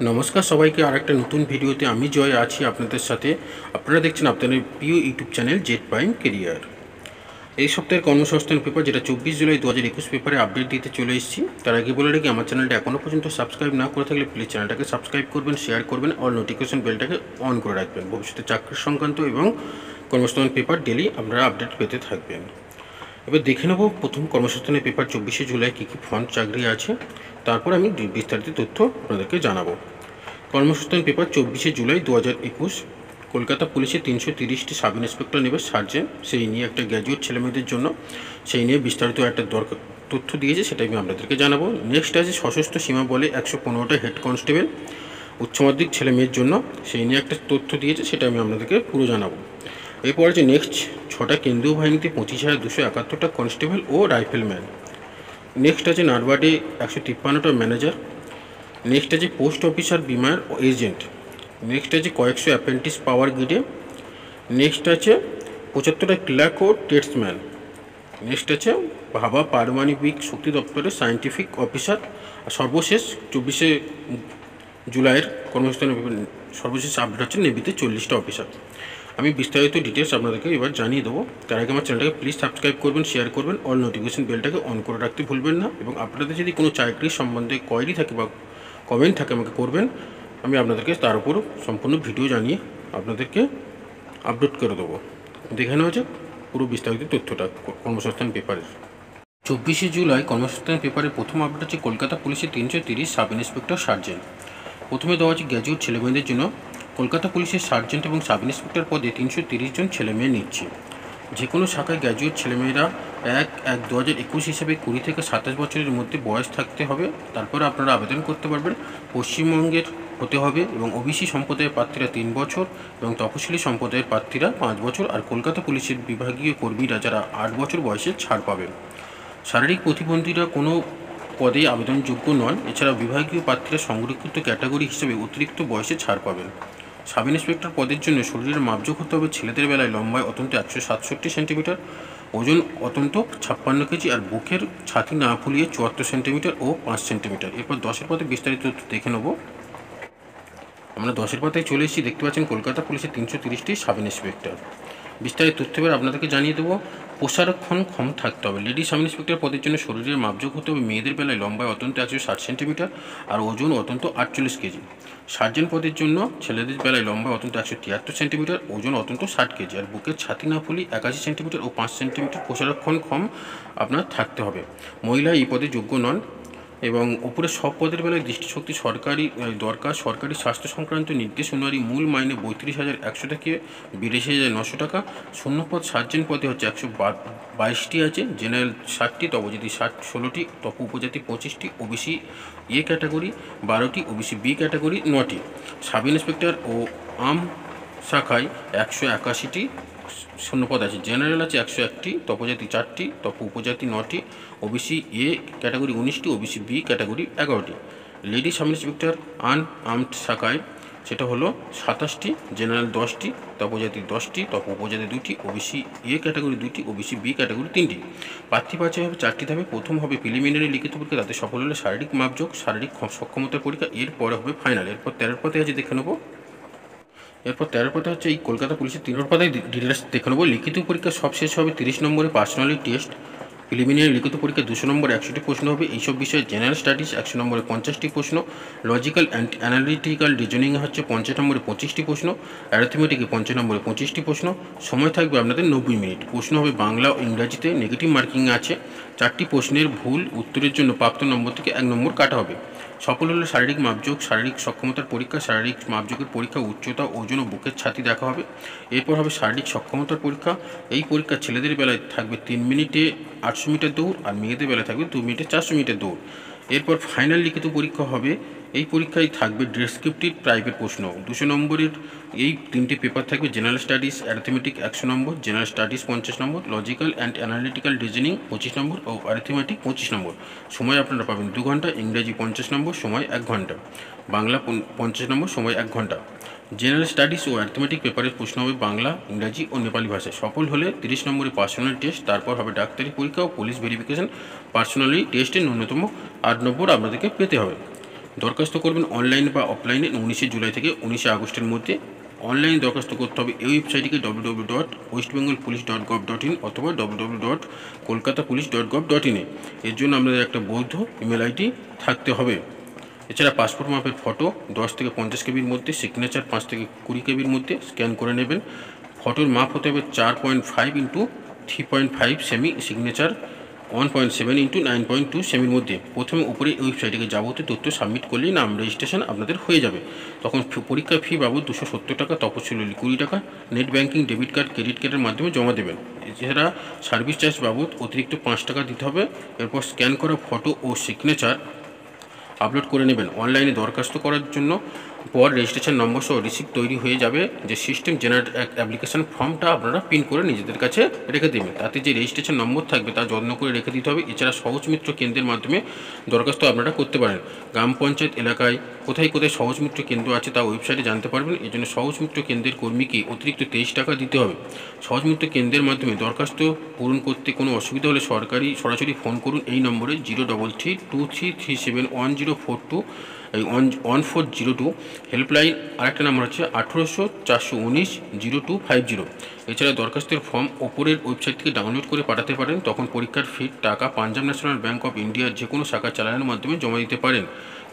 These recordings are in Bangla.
নমস্কার সবাইকে আরেকটা নতুন ভিডিওতে আমি জয় আছি আপনাদের সাথে। আপনারা দেখছেন আপনাদের প্রিয় YouTube channel Z prime career. এই সপ্তাহের কর্মসংস্থান পেপার যেটা 24 জুলাই 2021 পেপারে আপডেট দিতে চলে এসেছি। তার আগে বলে রাখি, আমার চ্যানেলটা এখনও পর্যন্ত সাবস্ক্রাইব না করে থাকলে প্লিজ চ্যানেলটাকে সাবস্ক্রাইব করবেন, শেয়ার করবেন, অল নোটিফিকেশন বেলটাকে অন করে রাখবেন। ভবিষ্যতে চাকরি সংক্রান্ত এবং কর্মসংস্থান পেপার ডেলি আপনারা আপডেট পেতে থাকবেন। এবার দেখে নেব প্রথম কর্মসংস্থানের পেপার 24 জুলাই কী কী ফন্ট চাকরি আছে, তারপর আমি বিস্তারিত তথ্য আপনাদেরকে জানাবো। কর্মসংস্থান পেপার 24 জুলাই 2021। কলকাতা পুলিশে 330টি সাব ইন্সপেক্টর নেবে সার্জেন্ট, সেই নিয়ে একটা গ্র্যাজুয়েট ছেলেমেয়েদের জন্য, সেই নিয়ে বিস্তারিত একটা দরকার তথ্য দিয়েছে, সেটা আমি আপনাদেরকে জানাবো। নেক্সট আছে সশস্ত্র সীমা বলে 115টা হেড কনস্টেবল উচ্চ মাধ্যমিক ছেলে মেয়ের জন্য, সেই নিয়ে একটা তথ্য দিয়েছে, সেটা আমি আপনাদেরকে পুরো জানাবো। এরপর আছে নেক্সট 6টা কেন্দ্রীয় বাহিনীতে 25,271টা কনস্টেবল ও রাইফেলম্যান। নেক্সট আছে নারবাডে 153টা ম্যানেজার। নেক্সট আছে পোস্ট অফিসার বিমার এজেন্ট। নেক্সট আছে কয়েকশো অ্যাপ্রেন্টিস পাওয়ার গ্রিডে। নেক্সট আছে 75টা ক্লার্ক ও ট্রেডসম্যান। নেক্সট আছে ভাবা পারমাণবিক শক্তি দপ্তরের সায়েন্টিফিক অফিসার। আর সর্বশেষ 24 জুলাইয়ের কর্মসংস্থানের সর্বশেষ আপডেট হচ্ছে নেভিতে 40টা অফিসার। আমি বিস্তারিত ডিটেলস আপনাদেরকে এবার জানিয়ে দেবো। তার আগে আমার চ্যানেলটাকে প্লিজ সাবস্ক্রাইব করবেন, শেয়ার করবেন, অল নোটিফিকেশন বেলটাকে অন করে রাখতে ভুলবেন না। এবং আপনাদের যদি কোনো চাকরির সম্বন্ধে কোয়েরি থাকে বা কমেন্ট থাকে আমাকে করবেন, আমি আপনাদেরকে তার উপর সম্পূর্ণ ভিডিও জানিয়ে আপনাদেরকে আপলোড করে দেবো। দেখে নেওয়া যাক পুরো বিস্তারিত তথ্যটা কর্মসংস্থান পেপারের। 24 জুলাই কর্মসংস্থান পেপারের প্রথম আপডেট হচ্ছে কলকাতা পুলিশের 330 সাব ইন্সপেক্টর সার্জেন্ট। প্রথমে দেওয়া আছে গ্র্যাজুয়েট ছেলেমেয়েদের জন্য। কলকাতা পুলিশের সার্জেন্ট এবং সাব ইন্সপেক্টর পদে 330 জন ছেলেমেয়ে নিচ্ছে। যে কোনো শাখায় গ্র্যাজুয়েট ছেলেমেয়েরা 1/1/2021 হিসাবে 20 থেকে 27 বছরের মধ্যে বয়স থাকতে হবে। তারপরে আপনারা আবেদন করতে পারবেন। পশ্চিমবঙ্গের হতে হবে এবং ওবিসি সম্প্রদায়ের প্রার্থীরা 3 বছর এবং তফসিলি সম্প্রদায়ের প্রার্থীরা 5 বছর, আর কলকাতা পুলিশের বিভাগীয় কর্মীরা যারা 8 বছর বয়সে ছাড় পাবেন। শারীরিক প্রতিবন্ধীরা কোনো পদে আবেদনযোগ্য নন। এছাড়া বিভাগীয় প্রার্থীরা সংরক্ষিত ক্যাটাগরি হিসেবে অতিরিক্ত বয়সে ছাড় পাবেন। সাব ইন্সপেক্টর পদের জন্য শরীরের মাপযোগ হতে হবে ছেলেদের বেলায় লম্বায় অত্যন্ত 167 সেন্টিমিটার, ওজন অত্যন্ত 56 কেজি, আর বুকের ছাতি না ফুলিয়ে 74 সেন্টিমিটার ও 5 সেন্টিমিটার। এরপর 10-এর পদে বিস্তারিত দেখে নেব। আমরা 10-এর পাতায় চলে এসেছি। দেখতে পাচ্ছেন কলকাতা পুলিশের 330টি সাব ইন্সপেক্টর। বিস্তারিত তথ্য এবার আপনাদেরকে জানিয়ে দেবো। প্রসারক্ষণ থাকতে হবে। লেডি সাব ইন্সপেক্টর পদের জন্য শরীরের মাপযোগ হতে হবে মেয়েদের বেলায় লম্বায় অত্যন্ত 160 সেন্টিমিটার আর ওজন অত্যন্ত 48 কেজি। সার্জেন্ট পদের জন্য ছেলেদের বেলায় লম্বায় অত্যন্ত 173 সেন্টিমিটার, ওজন অত্যন্ত 60 কেজি, আর বুকের ছাতি না ফুলি 81 সেন্টিমিটার ও 5 সেন্টিমিটার প্রসারক্ষণ আপনার থাকতে হবে। মহিলা এই পদে যোগ্য নন। এবং উপরে সব পদের বেলায় দৃষ্টিশক্তি দরকার। সরকারি স্বাস্থ্য সংক্রান্ত নির্দেশ অনুযায়ী মূল মাইনে 32,100 থেকে 82,900 টাকা। শূন্যপদ সার্জেন্ট পদে হচ্ছে 122টি আছে, জেনারেল 60টি, তপজাতি 16টি, তপ উপজাতি 25টি, ওবিসি এ ক্যাটাগরি 12টি, ওবিসি বি ক্যাটাগরি 9টি। সাব ইন্সপেক্টর ও আম শাখায় 181টি শূন্যপদ আছে। জেনারেল আছে 101টি, তপজাতি 4টি, তপ উপজাতি 9টি, ওবিসি এ ক্যাটাগরি 19টি, ওবিসি বি ক্যাটাগরি 11টি। লেডি সাব ইন্সপেক্টর আনআর্মড শাখায় সেটা হলো 27টি, জেনারেল 10টি, তপজাতি 10টি, তপ উপজাতি 2টি, ওবিসি এ ক্যাটাগরি 2টি, ওবিসি বি ক্যাটাগরি 3টি। প্রার্থী বাছাই হবে 4টি ধাপে। প্রথম হবে প্রিলিমিনারি লিখিত পরীক্ষা, তাতে সফল হলে শারীরিক মাপযোগ, শারীরিক সক্ষমতার পরীক্ষা, এরপরে হবে ফাইনাল। এরপর 13 পদে আছে দেখে নেব। এরপর 13 পদে হচ্ছে এই কলকাতা পুলিশের 3 পদায় ডিটেলস দেখে নেব। লিখিত পরীক্ষা সব শেষ হবে 30 নম্বরে পার্সোনালিটি টেস্ট। প্রিলিমিনারি লিখিত পরীক্ষা 200 নম্বরে 100টি প্রশ্ন হবে। এইসব বিষয়ে জেনারেল স্টাডিজ 100 নম্বরে 50টি প্রশ্ন, লজিক্যাল অ্যান্ড অ্যানালিটিক্যাল রিজনিং হচ্ছে 50 নম্বরে 25টি প্রশ্ন, অ্যারিথমেটিকে 50 নম্বরে 25টি প্রশ্ন। সময় থাকবে আপনাদের 90 মিনিট। প্রশ্ন হবে বাংলা ও ইংরাজিতে। নেগেটিভ মার্কিং আছে। 4টি প্রশ্নের ভুল উত্তরের জন্য প্রাপ্ত নম্বর থেকে 1 নম্বর কাটা হবে। সফল হলে শারীরিক মাপযোগ, শারীরিক সক্ষমতার পরীক্ষা, শারীরিক মাপযোগের পরীক্ষা, উচ্চতা, ওজন ও বুকের ছাতি দেখা হবে। এরপর হবে শারীরিক সক্ষমতার পরীক্ষা। এই পরীক্ষা ছেলেদের বেলায় থাকবে 3 মিনিটে 800 মিটার দৌড়, আর মেয়েদের বেলায় থাকবে 2 মিনিটে 400 মিটার দৌড়। এরপর ফাইনাল লিখিত পরীক্ষা হবে। এই পরীক্ষায় থাকবে ডেসক্রিপটিভ টাইপের প্রশ্ন। 200 নম্বরের এই 3টে পেপার থাকবে। জেনারেল স্টাডিজ অ্যারিথমেটিক 100 নম্বর, জেনারেল স্টাডিজ 50 নম্বর, লজিক্যাল অ্যান্ড অ্যানালিটিক্যাল রিজনিং 25 নম্বর ও অ্যারিথমেটিক 25 নম্বর। সময় আপনারা পাবেন 2 ঘন্টা। ইংরেজি 50 নম্বর, সময় 1 ঘন্টা। বাংলা 50 নম্বর, সময় 1 ঘন্টা। জেনারেল স্টাডিজ ও অ্যারিথমেটিক পেপারের প্রশ্ন হবে বাংলা, ইংরাজি ও নেপালি ভাষায়। সফল হলে 30 নম্বরে পার্সোনাল টেস্ট, তারপর হবে ডাক্তারি পরীক্ষা ও পুলিশ ভেরিফিকেশন। পার্সোনালি টেস্টে ন্যূনতম 8 নম্বর আপনাদেরকে পেতে হবে। দরখাস্ত করবেন অনলাইন বা অফলাইনে 19শে জুলাই থেকে 19শে আগস্টের মধ্যে। অনলাইনে দরখাস্ত করতে হবে এই ওয়েবসাইটটিকে www.westbengalpolice.gov.in অথবা www.kolkatapolice.gov.in এর জন্য আপনাদের একটা বৈধ ইমেল আইডি থাকতে হবে। এছাড়া পাসপোর্ট মাপের ফটো 10 থেকে 50 কেবির মধ্যে, সিগনেচার 5 থেকে 20 কেবির মধ্যে স্ক্যান করে নেবেন। ফটোর মাপ হতে হবে 4.5 ইন্টু 3.5 সেমি, সিগনেচার 1.7 ইন্টু 9.2 সেমির মধ্যে। প্রথমে উপরে ওয়েবসাইটে যাবতীয় তথ্য সাবমিট করলেই নাম রেজিস্ট্রেশন আপনাদের হয়ে যাবে। তখন পরীক্ষার ফি বাবদ 270 টাকা, তপশিলি 20 টাকা net banking, debit card, credit কার্ডের মাধ্যমে জমা দেবেন। এছাড়া সার্ভিস চার্জ বাবদ অতিরিক্ত 5 টাকা দিতে হবে। এরপর স্ক্যান করা ফটো ও সিগনেচার আপলোড করে নেবেন। অনলাইনে দরখাস্ত করার জন্য পর রেজিস্ট্রেশন নম্বর সহ রিসিপ্ট তৈরি হয়ে যাবে। যে সিস্টেম জেনারেট অ্যাপ্লিকেশন ফর্মটা আপনারা প্রিন্ট করে নিজেদের কাছে রেখে দেবেন। তাতে যে রেজিস্ট্রেশন নম্বর থাকবে তা যত্ন করে রেখে দিতে হবে। এছাড়া সহজ মিত্র কেন্দ্রের মাধ্যমে দরখাস্ত আপনারা করতে পারেন। গ্রাম পঞ্চায়েত এলাকায় কোথায় কোথায় সহজ মিত্র কেন্দ্র আছে তা ওয়েবসাইটে জানতে পারবেন। এই জন্য সহজ মিত্র কেন্দ্রের কর্মীকে অতিরিক্ত 23 টাকা দিতে হবে। সহজ মিত্র কেন্দ্রের মাধ্যমে দরখাস্ত পূরণ করতে কোনো অসুবিধা হলে সরাসরি ফোন করুন এই নম্বরে 033371042 1402। হেল্পলাইন আরেকটা নাম্বার হচ্ছে 1800-419-0250। এছাড়া দরখাস্তের ফর্ম ওপরের ওয়েবসাইট থেকে ডাউনলোড করে পাঠাতে পারেন। তখন পরীক্ষার ফির টাকা পাঞ্জাব ন্যাশনাল ব্যাঙ্ক অফ ইন্ডিয়ার যে কোনো শাখা চালানের মাধ্যমে জমা দিতে পারেন,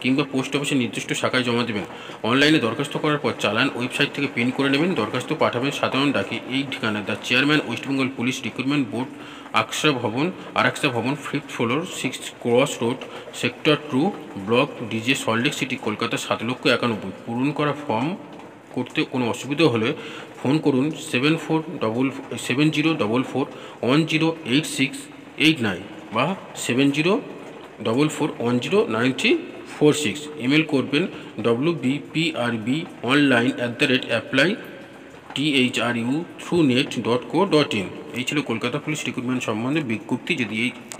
কিংবা পোস্ট অফিসের নির্দিষ্ট শাখায় জমা দেবেন। অনলাইনে দরখাস্ত করার পর চালান ওয়েবসাইট থেকে প্রিন্ট করে নেবেন। দরখাস্ত পাঠাবেন সাধারণ ডাকে এই ঠিকানায়: the chairman, West Bengal police recruitment board, Araksha Bhavan, 5th floor, 6th cross road, sector 2, block DJ, Salt Lake city, Kolkata 7,91,000। পূরণ করা ফর্ম করতে কোনো অসুবিধা হলে ফোন করুন 7044108689 বা 7044109346। ইমেল করবেন wbprb@apply.thru.net.co.in। এই ছিল কলকাতা পুলিশ রিক্রুটমেন্ট সম্বন্ধে বিজ্ঞপ্তি।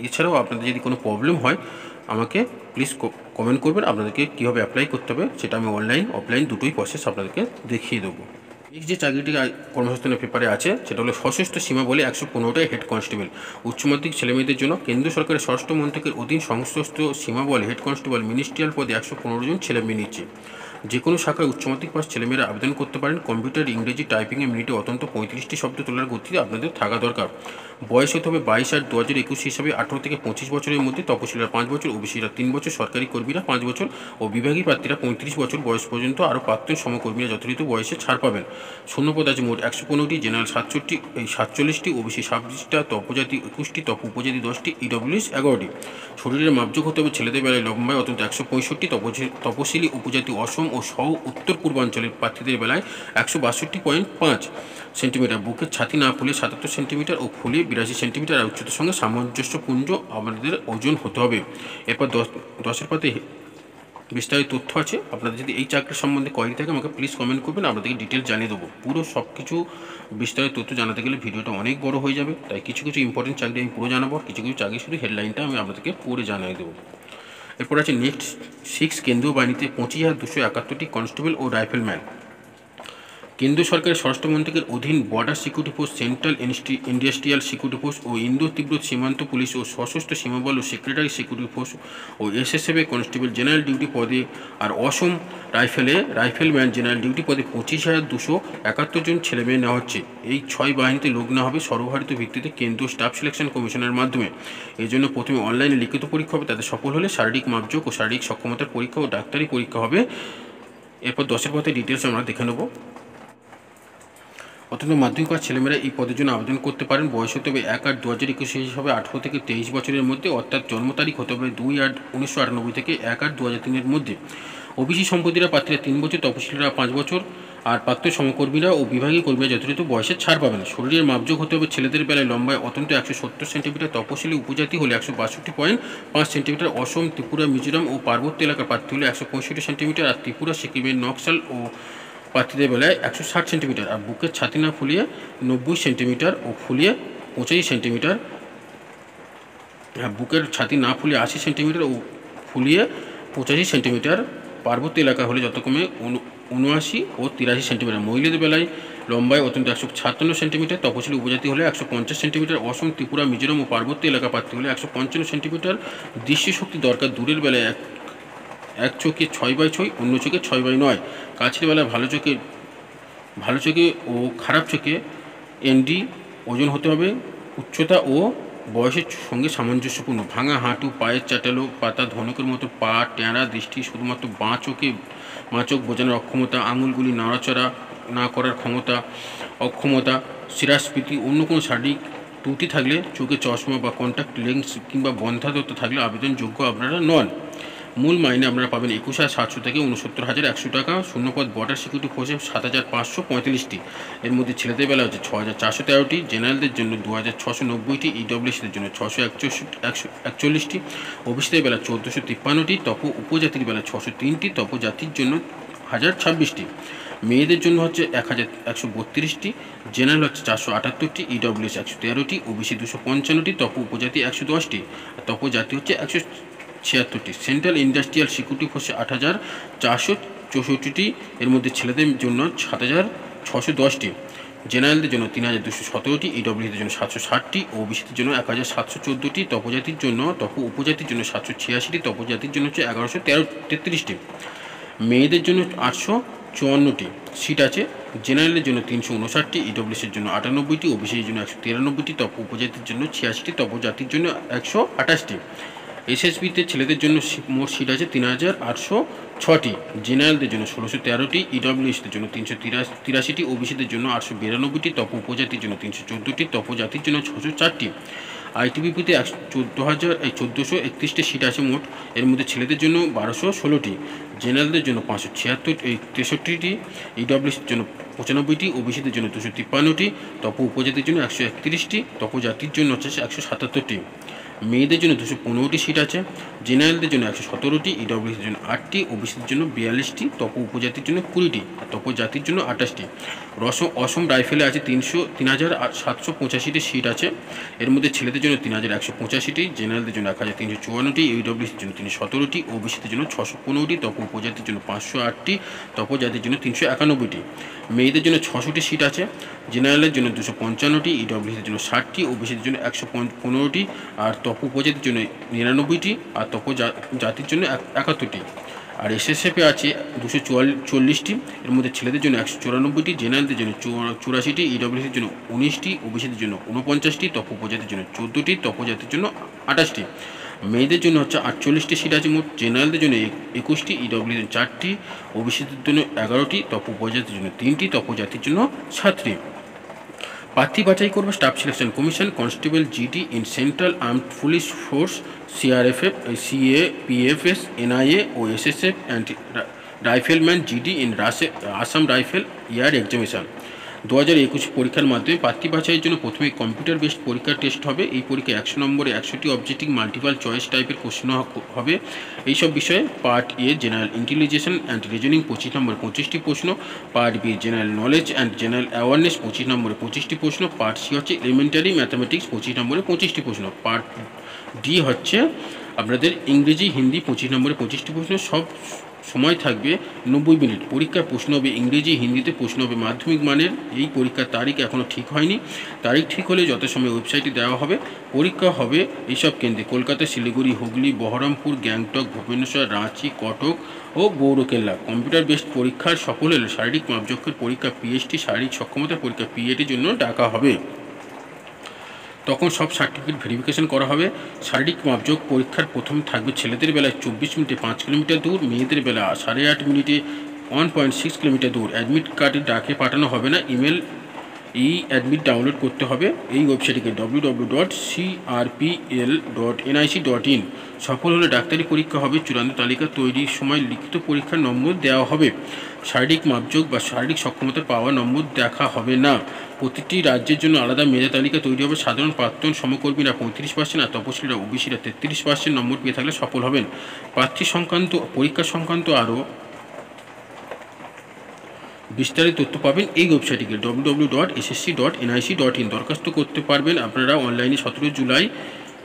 এছাড়াও আপনাদের যদি কোনো প্রবলেম হয় আমাকে প্লিজ কমেন্ট করবেন। আপনাদেরকে কীভাবে অ্যাপ্লাই করতে হবে সেটা আমি অনলাইন অফলাইন দুটোই প্রসেস আপনাদেরকে দেখিয়ে দেবো। এই যে চাকরিটি কর্মসংস্থানের পেপারে আছে সেটা হলো সশস্ত্র সীমা বলে 115টায় হেড কনস্টেবল। উচ্চ মাধ্যমিক ছেলেমেয়েদের জন্য কেন্দ্র সরকারের স্বরাষ্ট্র মন্ত্রকের অধীন সশস্ত্র সীমা বলে হেড কনস্টেবল মিনিস্ট্রিয়াল পদে 115 জন ছেলেমেয়ে নিচ্ছে। যে কোনো শাখায় উচ্চ মাধ্যমিক পাস ছেলেমেয়েরা আবেদন করতে পারেন। কম্পিউটার, ইংরেজি টাইপিংয়ে মিনিটে অন্তত 35টি শব্দ তোলার গতি আপনাদের থাকা দরকার। বয়স হতে হবে 22/8/2021 হিসাবে 18 থেকে 25 বছরের মধ্যে। তপশিলীরা 5 বছর, ওবিসিরা 3 বছর, সরকারি কর্মীরা 5 বছর ও বিভাগীয় প্রার্থীরা 35 বছর বয়স পর্যন্ত। আরও প্রাক্তন সমকর্মীরা যথাযথ বয়সে ছাড় পাবেন। শূন্যপদ আছে মোট 115টি, জেনারেল 47টি, ওবিসি 26টা, তপজাতি 21টি, তপ উপজাতি 10টি, ইডব্লিউএস 11টি। শরীরের মাপযোগ হতে হবে ছেলেদের বেলায় লম্বায় অন্তত 165, তপশিলি উপজাতি অসম ও সহ উত্তর পূর্বাঞ্চলের প্রার্থীদের বেলায় 162.5 সেন্টিমিটার। বুকের ছাতি না ফুলে 77 সেন্টিমিটার ও ফুলে 82 সেন্টিমিটার আর উচ্চতার সঙ্গে সামঞ্জস্যপূর্ণ আমাদের ওজন হতে হবে। এরপর 10-এর পাতে বিস্তারিত তথ্য আছে। আপনাদের যদি এই চাকরির সম্বন্ধে কোয়ারি থাকে আমাকে প্লিজ কমেন্ট করবেন, আপনাদেরকে ডিটেলস জানিয়ে দেবো। পুরো সব কিছু বিস্তারিত তথ্য জানাতে গেলে ভিডিওটা অনেক বড় হয়ে যাবে, তাই কিছু ইম্পর্টেন্ট চাকরি আমি পুরো জানাবো, কিছু চাকরি শুধু হেডলাইনটা আমি আপনাদেরকে পুরো জানিয়ে দেবো। এরপর আছে নেক্সট 6 কেন্দ্রীয় বাহিনীতে 25,271টি কনস্টেবল ও রাইফেলম্যান। কেন্দ্র সরকারের স্বরাষ্ট্র মন্ত্রকের অধীন border security force, central industrial security force ও ইন্দো তিব্বত সীমান্ত পুলিশ ও সশস্ত্র সীমাবল ও সেক্রেটারি সিকিউরিটি ফোর্স ও এসএসএফে কনস্টেবল জেনারেল ডিউটি পদে। আর অসম রাইফেলম্যান জেনারেল ডিউটি পদে 25,271 জন ছেলেমেয়ে নেওয়া হচ্ছে। এই 6 বাহিনীতে লোক নেওয়া হবে সর্বভারতীয় ভিত্তিতে কেন্দ্রীয় স্টাফ সিলেকশন কমিশনের মাধ্যমে। এই জন্য প্রথমে অনলাইনে লিখিত পরীক্ষা হবে, তাতে সফল হলে শারীরিক মাপযোগ ও শারীরিক সক্ষমতার পরীক্ষা ও ডাক্তারি পরীক্ষা হবে। এরপর 10-এর পথে ডিটেলস আমরা দেখে নেব। অত্যন্ত মাধ্যমিক পাস ছেলেমেয়েরা এই পদের জন্য আবেদন করতে পারেন। বয়স হতে হবে 1/8/2021 হিসাবে 18 থেকে 23 বছরের মধ্যে, অর্থাৎ জন্ম তারিখ হতে হবে 2/8/1998 থেকে 1/8/2003-এর মধ্যে। ওবিসি সম্পত্তিরা প্রার্থীরা 3 বছর, তপশিলীরা 5 বছর আর প্রাক্তন সমকর্মীরা ও বিভাগীয় কর্মীরা যথাযথ বয়সে ছাড় পাবেন। শরীরের মাপযোগ হতে হবে ছেলেদের বেলায় লম্বায় অত্যন্ত 170 সেন্টিমিটার, তপশিলি উপজাতি হলে 162.5 সেন্টিমিটার, অসম, ত্রিপুরা, মিজোরাম ও পার্বত্য এলাকার প্রার্থী হলে 165 সেন্টিমিটার আর ত্রিপুরা, সিকিমের নকশাল ও প্রার্থীদের বেলায় 160 সেন্টিমিটার। আর বুকের ছাতি না ফুলিয়ে 90 সেন্টিমিটার ও ফুলিয়ে 85 সেন্টিমিটার। বুকের ছাতি না ফুলিয়ে 80 সেন্টিমিটার ও ফুলিয়ে 85 সেন্টিমিটার। পার্বত্য এলাকা হলে যথাক্রমে 79 ও 83 সেন্টিমিটার। মহিলাদের বেলায় লম্বায় অত্যন্ত 156 সেন্টিমিটার, তপশিলি উপজাতি হলে 150 সেন্টিমিটার, অসম, ত্রিপুরা, মিজোরাম ও পার্বত্য এলাকা প্রার্থী হলে 155 সেন্টিমিটার। দৃষ্টিশক্তি দরকার দূরের বেলায় এক চোখে 6/6, অন্য চোখে 6/9। কাছের বেলায় ভালো চোখে ও খারাপ চোখে এনডি ওজন হতে হবে, উচ্চতা ও বয়সের সঙ্গে সামঞ্জস্যপূর্ণ। ভাঙা হাঁটু, পায়ের চাটালো পাতা, ধনুকের মতো পা, ট্যাঁড়া দৃষ্টি, শুধুমাত্র বাঁ চোখ বোঝানোর অক্ষমতা, আঙুলগুলি নাড়াচড়া না করার অক্ষমতা, শিরাস্ফীতি, অন্য কোনো শারীরিক ত্রুটি থাকলে, চোখে চশমা বা কন্ট্যাক্ট লেন্স কিংবা বন্ধ্যাত্ব থাকলে আবেদনযোগ্য আপনারা নন। মূল মাইনে আপনারা পাবেন 21,700 থেকে 69,100 টাকা। শূন্যপদ বর্ডার সিকিউরিটি ফোর্সে 7,545টি। এর মধ্যে ছেলেদের বেলা হচ্ছে 6,413টি, জেনারেলদের জন্য 2,690টি, ইডব্লিউএসদের জন্য 641টি, ওবিসিদের বেলা 1,453টি, উপজাতির বেলা 603টি, জাতির জন্য 1,026টি। মেয়েদের জন্য হচ্ছে 1,132টি, জেনারেল হচ্ছে 478টি, ইডব্লিউএস 113টি, ওবিসি 255টি, উপজাতি 110টি, জাতি হচ্ছে 176টি। সেন্ট্রাল ইন্ডাস্ট্রিয়াল সিকিউরিটি ফোর্সে 8,464টি। এর মধ্যে ছেলেদের জন্য 7,610টি, জেনারেলদের জন্য 3,217টি, ইডব্লিউএসদের জন্য 760টি, ওবিসিদের জন্য 1,714টি, উপজাতির জন্য 786টি, জাতির জন্য হচ্ছে 1,133টি। মেয়েদের জন্য 854টি সিট আছে। জেনারেলের জন্য 359টি, ইডব্লিউএসের জন্য 98টি, ওবিসির জন্য 193টি, উপজাতির জন্য 86টি, জাতির জন্য 128টি। এসএসবিতে ছেলেদের জন্য মোট সিট আছে 3,806টি, জেনারেলদের জন্য 1,613টি, ইডব্লিউএসদের জন্য 383টি, ওবিসিদের জন্য 892টি, উপজাতির জন্য 314টি, জাতির জন্য 604টি। আইটিবিপিতে 1431টি সিট আছে মোট। এর মধ্যে ছেলেদের জন্য 1,216টি, জেনারেলদের জন্য 563টি, ইডব্লিউএসের জন্য 95টি, ওবিসিদের জন্য 253টি, উপজাতির জন্য 131টি, জাতির জন্য হচ্ছে 177টি। মেয়েদের জন্য 215টি সিট আছে। জেনারেলদের জন্য 117টি, ইডব্লিউএসের জন্য 8টি, ওবিসিদের জন্য 42টি, উপজাতির জন্য 20টি, জাতির জন্য 28টি। অসম রাইফেলে আছে 3,785টি সিট আছে। এর মধ্যে ছেলেদের জন্য 3,185টি, জেনারেলদের জন্য 1,354টি, ইডব্লিউএসের জন্য 317টি, ওবিসিদের জন্য 615টি, উপজাতির জন্য 508টি, জাতির জন্য 391টি। মেয়েদের জন্য 600টি সিট আছে। জেনারেলের জন্য 255টি, ইডব্লিউএসের জন্য 60টি, ওবিসিদের জন্য 115টি, আর উপজাতির জন্য 99টি, আর জাতির জন্য 71টি। আর এসএসএফে আছে 240টি। এর মধ্যে ছেলেদের জন্য 194টি, জেনারেলদের জন্য 84টি, ইডব্লিউএসের জন্য 19টি, ওবিসিদের জন্য 49টি, উপজাতির জন্য 14টি, জাতির জন্য 28টি। মেয়েদের জন্য হচ্ছে 48টি সিট আছে মোট। জেনারেলদের জন্য 21টি, ইডব্লিউএসের জন্য 4টি, ওবিসিদের জন্য 11টি, উপজাতির জন্য 3টি, জাতির জন্য 7টি। প্রার্থী বাছাই করবে staff selection commission, constable GD in central armed police force, CRFF, CAPFS, NIA ও SSF, and rifleman GD in Assam rifle year examination. 2021 পরীক্ষার মাধ্যমে প্রার্থী বাছাইয়ের জন্য প্রথমে কম্পিউটার বেসড পরীক্ষার টেস্ট হবে। এই পরীক্ষায় 100 নম্বরে 100টি অবজেক্টিভ মাল্টিপল চয়েস টাইপের প্রশ্ন হবে। এইসব বিষয়ে part A general intelligence and reasoning 25 নম্বরে 25টি প্রশ্ন, part B general knowledge and general awareness 25 নম্বরে 25টি প্রশ্ন, পার্ট সি হচ্ছে এলিমেন্টারি ম্যাথামেটিক্স 25 নম্বরে 25টি প্রশ্ন, পার্ট ডি হচ্ছে আপনাদের ইংরেজি হিন্দি 25 নম্বরে 25টি প্রশ্ন। সব সময় থাকবে 90 মিনিট। পরীক্ষার প্রশ্ন হবে ইংরেজি, হিন্দিতে প্রশ্ন হবে মাধ্যমিক মানের। এই পরীক্ষার তারিখ এখনও ঠিক হয়নি। তারিখ ঠিক হলে যথাসময়ে ওয়েবসাইটে দেওয়া হবে। পরীক্ষা হবে এইসব কেন্দ্রে: কলকাতা, শিলিগুড়ি, হুগলি, বহরমপুর, গ্যাংটক, ভুবনেশ্বর, রাঁচি, কটক ও গৌরকেল্লা। কম্পিউটার বেসড পরীক্ষার সফল হলে শারীরিক মাপজোকের পরীক্ষা পিএইচটি, শারীরিক সক্ষমতার পরীক্ষা পিএটির জন্য ডাকা হবে। তখন সব সার্টিফিকেট ভেরিফিকেশন করা হবে। শারীরিক মাপজোক পরীক্ষার প্রথম থাকবে ছেলেদের বেলায় 24 মিনিটে 5 কিলোমিটার দূর, মেয়েদের বেলা 8.5 মিনিটে 1.6 কিলোমিটার দূর। অ্যাডমিট কার্ডে ডাকে পাঠানো হবে না, ইমেল অ্যাডমিট ডাউনলোড করতে হবে। এই ওয়েবসাইটকে www.crpl.nic.in। সফল হলে ডাক্তারি পরীক্ষা হবে। চূড়ান্ত তালিকা তৈরির সময় লিখিত পরীক্ষার নম্বর দেওয়া হবে। শারীরিক মাপজোক বা শারীরিক সক্ষমতা পাওয়া নম্বর দেখা হবে না। প্রতিটি রাজ্যের জন্য আলাদা মেধা তালিকা তৈরি হবে। সাধারণ প্রাক্তন সমকর্মীরা 35%, আর তপশিলীরা ওবিসিরা 33% নম্বর পেয়ে থাকলে সফল হবেন। প্রার্থী সংক্রান্ত পরীক্ষা সংক্রান্ত আরও বিস্তারিত তথ্য পাবেন এই ওয়েবসাইটটিকে www.ssc.nic.in। দরখাস্ত করতে পারবেন আপনারা অনলাইনে 17 জুলাই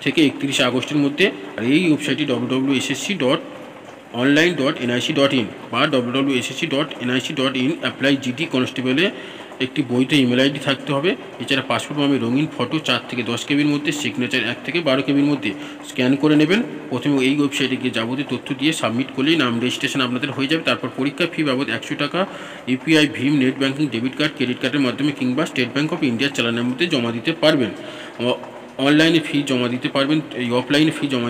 থেকে 31 আগস্টের মধ্যে। আর এই ওয়েবসাইটটি www.ssc.online.nic.in বা www.ssc.nic.in। অ্যাপ্লাই জিডি কনস্টেবলে একটি বৈধ ইমেল আইডি থাকতে হবে। এছাড়া পাসপোর্ট বা রঙিন ফটো 4 থেকে 10 কেবির মধ্যে, সিগনেচার 1 থেকে 12 কেবির মধ্যে স্ক্যান করে নেবেন। প্রথমে এই ওয়েবসাইটে গিয়ে যাবতীয় তথ্য দিয়ে সাবমিট করলেই নাম রেজিস্ট্রেশন আপনাদের হয়ে যাবে। তারপর পরীক্ষা ফি বাবদ 100 টাকা ইউপিআই, ভীম, net banking, debit card, credit কার্ডের মাধ্যমে কিংবা স্টেট ব্যাঙ্ক অফ ইন্ডিয়ার চালানের মধ্যে জমা দিতে পারবেন। অনলাইনে ফি জমা দিতে পারবেন, অনলাইনে ফি জমা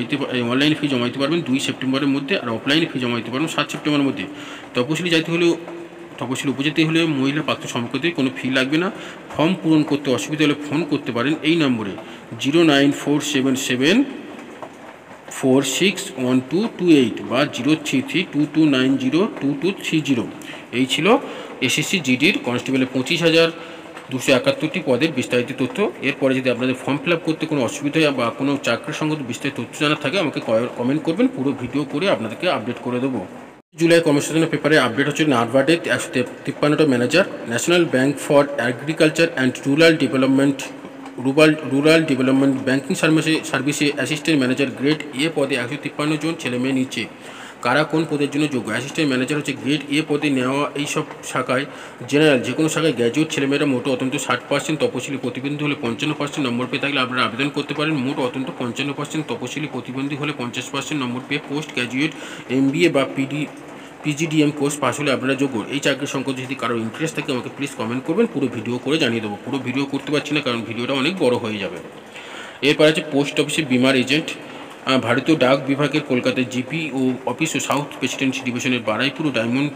দিতে পারবেন 2 সেপ্টেম্বরের মধ্যে, আর অফলাইনে ফি জমা দিতে পারবেন 7 সেপ্টেম্বরের মধ্যে। তপশিলি উপজাতি হলে মহিলা পাত্র সম্পর্কে কোনো ফি লাগবে না। ফর্ম পূরণ করতে অসুবিধা হলে ফোন করতে পারেন এই নম্বরে 09477461228 বা 03322902230। এই ছিল এসএসসি জিডির কনস্টেবলের 25,271টি পদের বিস্তারিত তথ্য। এরপরে যদি আপনাদের ফর্ম ফিল আপ করতে কোনো অসুবিধা হয় বা কোনো চাকরির সংক্রান্ত বিস্তারিত তথ্য জানা থাকে আমাকে কমেন্ট করবেন, পুরো ভিডিও করে আপনাদেরকে আপডেট করে দেবো। জুলাই কর্মসংস্থান পেপারে আপডেট হচ্ছে নারবার্ডে 153টা manager, national bank for agriculture and rural development banking সার্ভিসে অ্যাসিস্ট্যান্ট ম্যানেজার গ্রেড এ পদে 153 জন ছেলে মেয়ে নিচ্ছে। কারা কোন পদের জন্য যোগ্য? অ্যাসিস্ট্যান্ট ম্যানেজার হচ্ছে গ্রেড এ পদে নেওয়া এইসব শাখায় জেনারেল যে কোনো শাখায় গ্র্যাজুয়েট ছেলেমেয়েরা মোট অত্যন্ত 60%, তপশিলি প্রতিবন্ধী হলে 55% নম্বর পেয়ে থাকলে আপনারা আবেদন করতে পারেন। মোট অত্যন্ত 55%, তপশিলি প্রতিবন্ধী হলে 50% নম্বর পেয়ে পোস্ট গ্র্যাজুয়েট MBA বা PGDM কোর্স পাস হলে আপনারা যোগ্য। এই চাকরির সংক্রান্ত যদি কারো ইন্টারেস্ট থাকে আমাকে প্লিজ কমেন্ট করবেন, পুরো ভিডিও করে জানিয়ে দেবো। পুরো ভিডিও করতে পারছি না কারণ ভিডিওটা অনেক বড় হয়ে যাবে। এরপর আছে পোস্ট অফিসে বিমার এজেন্ট, ভারতীয় ডাক বিভাগের কলকাতায় জিপি ও অফিস ও সাউথ প্রেসিডেন্সি ডিভিশনের Baruipur diamond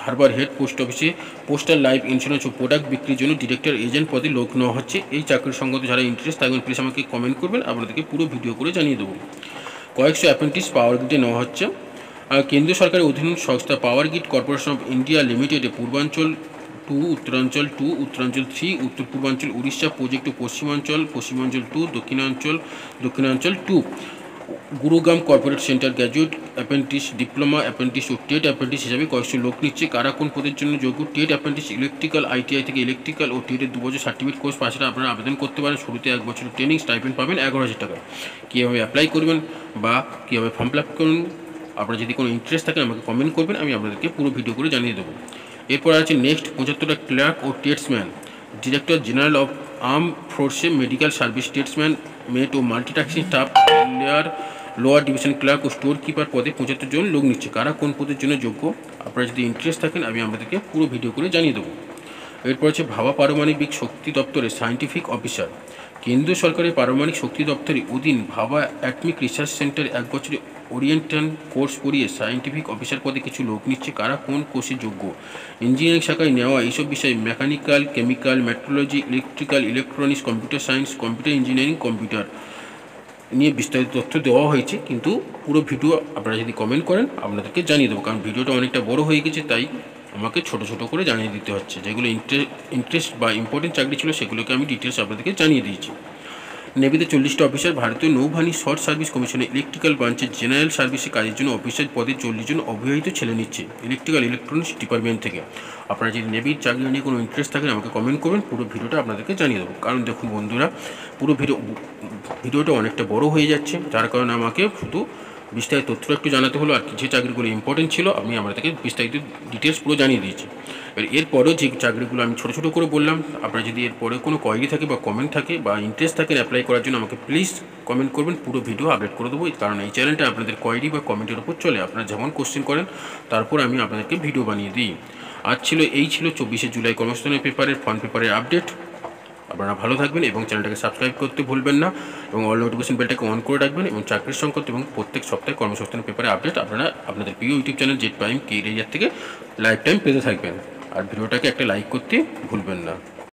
Harbour head post অফিসে পোস্টাল লাইফ ইন্স্যুরেন্স ও প্রোডাক্ট বিক্রির জন্য ডিরেক্টর এজেন্ট পদে লোক নেওয়া হচ্ছে। এই চাকরির সংক্রান্ত যারা ইন্টারেস্ট থাকবেন প্লিজ আমাকে কমেন্ট করবেন, আপনাদেরকে পুরো ভিডিও করে জানিয়ে দেবো। কয়েকশো অ্যাপ্রেন্টিস পাওয়ার গ্রিডে নেওয়া হচ্ছে। কেন্দ্রীয় সরকারের অধীন সংস্থা power grid corporation of India লিমিটেডে পূর্বাঞ্চল 2, উত্তরাঞ্চল 2, উত্তরাঞ্চল 3, উত্তর পূর্বাঞ্চল উড়িষ্যা প্রজেক্ট ও পশ্চিমাঞ্চল 2, দক্ষিণাঞ্চল 2, Gurugram corporate centre graduate apprentice, diploma apprentice ও টেট অ্যাপ্রেন্টিস হিসাবে কয়েকশো লোক নিচ্ছে। কারা কোন পদের জন্য যোগ্য? টেট অ্যাপ্রেন্টিস ইলেকট্রিক্যাল ITI থেকে ইলেকট্রিক্যাল ও টেটের 2 বছর সার্টিফিকেট কোর্স পাশে আপনারা আবেদন করতে পারেন। শুরুতে 1 বছরের ট্রেনিং, স্টাইপেন্ড পাবেন 11,000 টাকা। কীভাবে অ্যাপ্লাই করবেন বা কীভাবে ফর্ম ফিল আপ করবেন আপনার যদি কোনো ইন্টারেস্ট থাকে আমাকে কমেন্ট করবেন, আমি আপনাদেরকে পুরো ভিডিও করে জানিয়ে দেবো। এরপর আছে নেক্সট 75টা ক্লার্ক ও টেটসম্যান, ডিরেক্টর জেনারেল অফ আর্ম ফোর্সে মেডিকেল সার্ভিস টেটসম্যান মেট ও multitasking staff lower division clerk ও স্টোর কিপার পদে 75 জন লোক নিচ্ছে। কারা কোন পদের জন্য যোগ্য আপনারা যদি ইন্টারেস্ট থাকেন আমি আপনাদেরকে পুরো ভিডিও করে জানিয়ে দেবো। এরপর আছে ভাবা পারমাণবিক শক্তি দপ্তরের সায়েন্টিফিক অফিসার, কেন্দ্রীয় সরকারের পারমাণবিক শক্তি দপ্তরের অধীন ভাবা অ্যাটমিক রিসার্চ সেন্টার 1 বছরের ওরিয়েন্টাল কোর্স করিয়ে সায়েন্টিফিক অফিসার পদে কিছু লোক নিচ্ছে। কারা কোন কোর্সে যোগ্য? ইঞ্জিনিয়ারিং শাখায় নেওয়া এইসব বিষয়ে mechanical, chemical, metrology, electrical, electronics, computer science, computer engineering, computer নিয়ে বিস্তারিত তথ্য দেওয়া হয়েছে, কিন্তু পুরো ভিডিও আপনারা যদি কমেন্ট করেন আপনাদেরকে জানিয়ে দেবো, কারণ ভিডিওটা অনেকটা বড় হয়ে গেছে তাই আমাকে ছোট ছোট করে জানিয়ে দিতে হচ্ছে। যেগুলো ইন্টারেস্ট বা ইম্পর্টেন্ট চাকরি ছিল সেগুলোকে আমি ডিটেলস আপনাদেরকে জানিয়ে দিয়েছি। নেভিতে 40টা অফিসার, ভারতীয় নৌবাহিনী শর্ট সার্ভিস কমিশনের ইলেকট্রিক্যাল ব্রাঞ্চের জেনারেল সার্ভিসে কাজের জন্য অফিসার পদে 40 জন অবিবাহিত ছেলে নিচ্ছে ইলেকট্রনিক্স ডিপার্টমেন্ট থেকে। আপনারা যদি নেভির চাকরি নিয়ে কোনো ইন্টারেস্ট থাকেন আমাকে কমেন্ট করবেন, পুরো ভিডিওটা আপনাদেরকে জানিয়ে দেবো। কারণ দেখুন বন্ধুরা, পুরো ভিডিওটা অনেকটা বড় হয়ে যাচ্ছে, যার কারণে আমাকে শুধু বিস্তারিত তথ্য একটু জানাতে হলো, আর যে চাকরিগুলো ইম্পর্টেন্ট ছিল আমি আপনাদেরকে বিস্তারিত ডিটেলস পুরো জানিয়ে দিয়েছি। এরপরেও যে চাকরিগুলো আমি ছোটো ছোটো করে বললাম, আপনারা যদি এরপরে কোনো কোয়েরি থাকে বা কমেন্ট থাকে বা ইন্টারেস্ট থাকে অ্যাপ্লাই করার জন্য আমাকে প্লিজ কমেন্ট করবেন, পুরো ভিডিও আপডেট করে দেবো। কারণ এই চ্যানেলটা আপনাদের কোয়েরি বা কমেন্টের উপর চলে, আপনারা যেমন কোশ্চেন করেন তারপর আমি আপনাদেরকে ভিডিও বানিয়ে দিই। এই ছিল 24শে জুলাই কর্মসংস্থানের পেপারের ফর্ম পেপারের আপডেট। আপনারা ভালো থাকবেন এবং চ্যানেলটাকে সাবস্ক্রাইব করতে ভুলবেন না এবং অল নোটিফিকেশন বেলটাকে অন করে রাখবেন এবং চাকরির সংক্রান্ত এবং প্রত্যেক সপ্তাহে কর্মসংস্থানের পেপারে আপডেট আপনারা আপনাদের প্রিয় YouTube channel Z prime career থেকে লাইফ টাইম পেতে থাকবেন। আর ভিডিওটাকে একটা লাইক করতে ভুলবেন না।